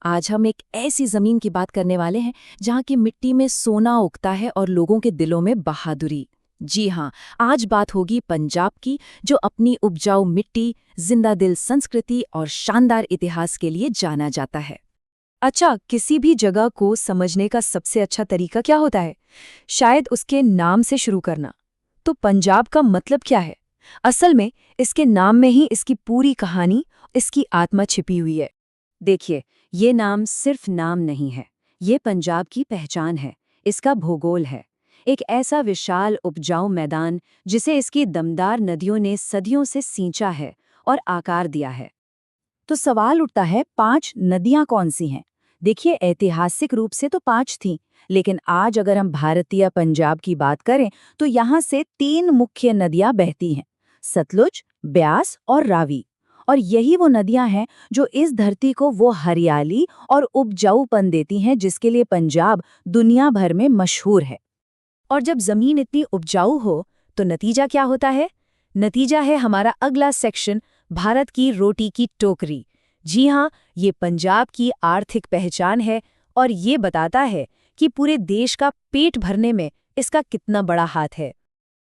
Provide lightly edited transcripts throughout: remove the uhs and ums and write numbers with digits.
आज हम एक ऐसी जमीन की बात करने वाले हैं जहाँ की मिट्टी में सोना उगता है और लोगों के दिलों में बहादुरी। जी हाँ, आज बात होगी पंजाब की, जो अपनी उपजाऊ मिट्टी, जिंदा दिल संस्कृति और शानदार इतिहास के लिए जाना जाता है। अच्छा, किसी भी जगह को समझने का सबसे अच्छा तरीका क्या होता है? शायद उसके नाम से शुरू करना। तो पंजाब का मतलब क्या है? असल में इसके नाम में ही इसकी पूरी कहानी, इसकी आत्मा छिपी हुई है। देखिए, ये नाम सिर्फ नाम नहीं है, ये पंजाब की पहचान है, इसका भूगोल है। एक ऐसा विशाल उपजाऊ मैदान जिसे इसकी दमदार नदियों ने सदियों से सींचा है और आकार दिया है। तो सवाल उठता है, 5 नदियां कौन सी हैं? देखिए, ऐतिहासिक रूप से तो 5 थीं, लेकिन आज अगर हम भारतीय पंजाब की बात करें तो यहाँ से 3 मुख्य नदियां बहती हैं, सतलुज, ब्यास और रावी। और यही वो नदियां हैं जो इस धरती को वो हरियाली और उपजाऊपन देती हैं जिसके लिए पंजाब दुनिया भर में मशहूर है। और जब जमीन इतनी उपजाऊ हो तो नतीजा क्या होता है? नतीजा है हमारा अगला सेक्शन, भारत की रोटी की टोकरी। जी हाँ, ये पंजाब की आर्थिक पहचान है और ये बताता है कि पूरे देश का पेट भरने में इसका कितना बड़ा हाथ है।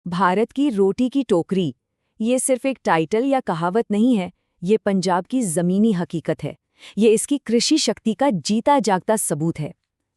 भारत की रोटी की टोकरी, ये सिर्फ एक टाइटल या कहावत नहीं है, ये पंजाब की जमीनी हकीकत है। ये इसकी कृषि शक्ति का जीता जागता सबूत है।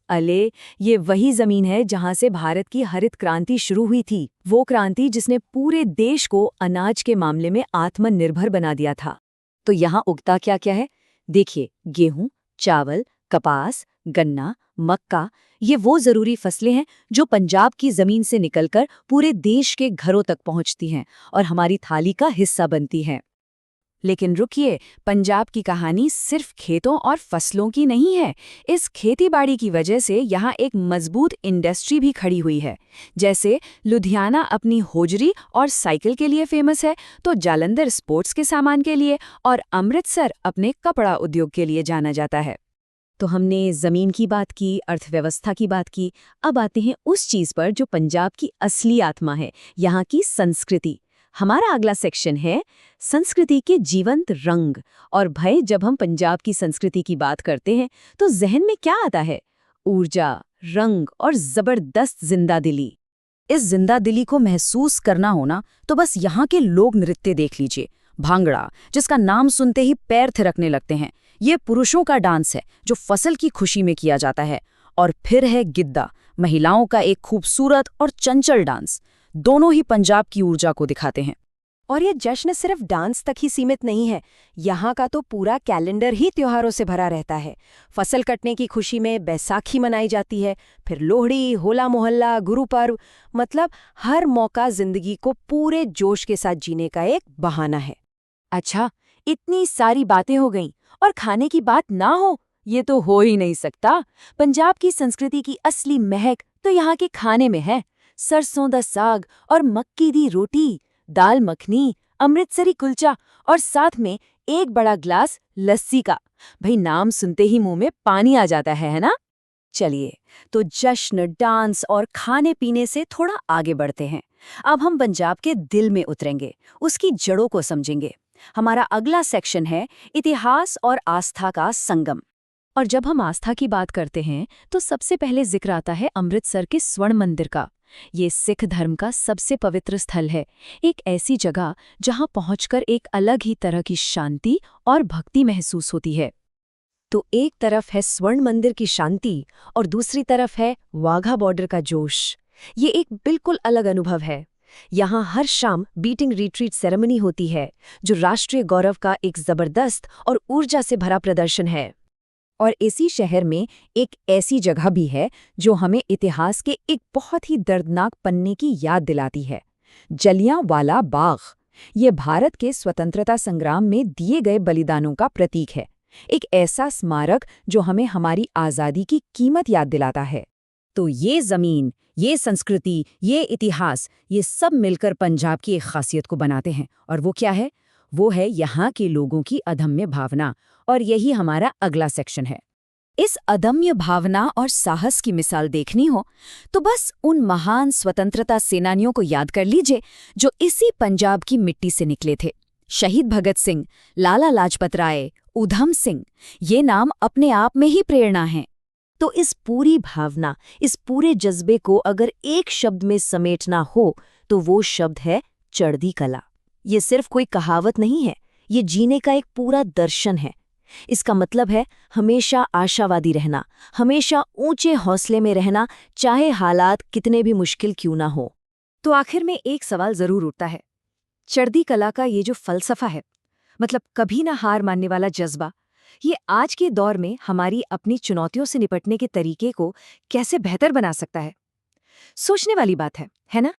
अले, ये वही जमीन है जहां से भारत की हरित क्रांति शुरू हुई थी, वो क्रांति जिसने पूरे देश को अनाज के मामले में आत्मनिर्भर बना दिया था। तो यहाँ उगता क्या क्या है? देखिए, गेहूं, चावल, कपास, गन्ना, मक्का, ये वो जरूरी फसलें हैं जो पंजाब की जमीन से निकलकर पूरे देश के घरों तक पहुंचती हैं और हमारी थाली का हिस्सा बनती हैं। लेकिन रुकिए, पंजाब की कहानी सिर्फ खेतों और फसलों की नहीं है। इस खेतीबाड़ी की वजह से यहाँ एक मजबूत इंडस्ट्री भी खड़ी हुई है। जैसे लुधियाना अपनी होजरी और साइकिल के लिए फेमस है, तो जालंधर स्पोर्ट्स के सामान के लिए और अमृतसर अपने कपड़ा उद्योग के लिए जाना जाता है। तो हमने जमीन की बात की, अर्थव्यवस्था की बात की, अब आते हैं उस चीज पर जो पंजाब की असली आत्मा है, यहाँ की संस्कृति। हमारा अगला सेक्शन है संस्कृति के जीवंत रंग। और भाई, जब हम पंजाब की संस्कृति की बात करते हैं तो जहन में क्या आता है? ऊर्जा, रंग और जबरदस्त जिंदादिली। इस जिंदादिली को महसूस करना होना तो बस यहाँ के लोक नृत्य देख लीजिए। भांगड़ा, जिसका नाम सुनते ही पैर थिरकने लगते हैं, ये पुरुषों का डांस है जो फसल की खुशी में किया जाता है। और फिर है गिद्दा, महिलाओं का एक खूबसूरत और चंचल डांस। दोनों ही पंजाब की ऊर्जा को दिखाते हैं। और ये जश्न सिर्फ डांस तक ही सीमित नहीं है, यहाँ का तो पूरा कैलेंडर ही त्योहारों से भरा रहता है। फसल कटने की खुशी में बैसाखी मनाई जाती है, फिर लोहड़ी, होला मोहल्ला, गुरु पर्व, मतलब हर मौका जिंदगी को पूरे जोश के साथ जीने का एक बहाना है। अच्छा, इतनी सारी बातें हो गईं और खाने की बात ना हो, ये तो हो ही नहीं सकता। पंजाब की संस्कृति की असली महक तो यहाँ के खाने में है। सरसों दा साग और मक्की दी रोटी, दाल मखनी, अमृतसरी कुलचा और साथ में एक बड़ा ग्लास लस्सी का। भाई, नाम सुनते ही मुंह में पानी आ जाता है ना? चलिए, तो जश्न, डांस और खाने पीने से थोड़ा आगे बढ़ते हैं। अब हम पंजाब के दिल में उतरेंगे, उसकी जड़ों को समझेंगे। हमारा अगला सेक्शन है इतिहास और आस्था का संगम। और जब हम आस्था की बात करते हैं तो सबसे पहले जिक्र आता है अमृतसर के स्वर्ण मंदिर का। ये सिख धर्म का सबसे पवित्र स्थल है, एक ऐसी जगह जहां पहुंचकर एक अलग ही तरह की शांति और भक्ति महसूस होती है। तो एक तरफ है स्वर्ण मंदिर की शांति और दूसरी तरफ है वाघा बॉर्डर का जोश। ये एक बिल्कुल अलग अनुभव है। यहाँ हर शाम बीटिंग रिट्रीट सेरेमनी होती है, जो राष्ट्रीय गौरव का एक जबरदस्त और ऊर्जा से भरा प्रदर्शन है। और इसी शहर में एक ऐसी जगह भी है जो हमें इतिहास के एक बहुत ही दर्दनाक पन्ने की याद दिलाती है, जलियांवाला बाग। ये भारत के स्वतंत्रता संग्राम में दिए गए बलिदानों का प्रतीक है, एक ऐसा स्मारक जो हमें हमारी आज़ादी की कीमत याद दिलाता है। तो ये जमीन, ये संस्कृति, ये इतिहास, ये सब मिलकर पंजाब की एक खासियत को बनाते हैं। और वो क्या है? वो है यहाँ के लोगों की अदम्य भावना। और यही हमारा अगला सेक्शन है। इस अदम्य भावना और साहस की मिसाल देखनी हो तो बस उन महान स्वतंत्रता सेनानियों को याद कर लीजिए जो इसी पंजाब की मिट्टी से निकले थे। शहीद भगत सिंह, लाला लाजपत राय, उधम सिंह, ये नाम अपने आप में ही प्रेरणा है। तो इस पूरी भावना, इस पूरे जज्बे को अगर एक शब्द में समेटना हो तो वो शब्द है चढ़ती कला। ये सिर्फ कोई कहावत नहीं है, ये जीने का एक पूरा दर्शन है। इसका मतलब है हमेशा आशावादी रहना, हमेशा ऊंचे हौसले में रहना, चाहे हालात कितने भी मुश्किल क्यों ना हो। तो आखिर में एक सवाल जरूर उठता है, चढ़ती कला का ये जो फलसफा है, मतलब कभी ना हार मानने वाला जज्बा, ये आज के दौर में हमारी अपनी चुनौतियों से निपटने के तरीके को कैसे बेहतर बना सकता है? सोचने वाली बात है ना?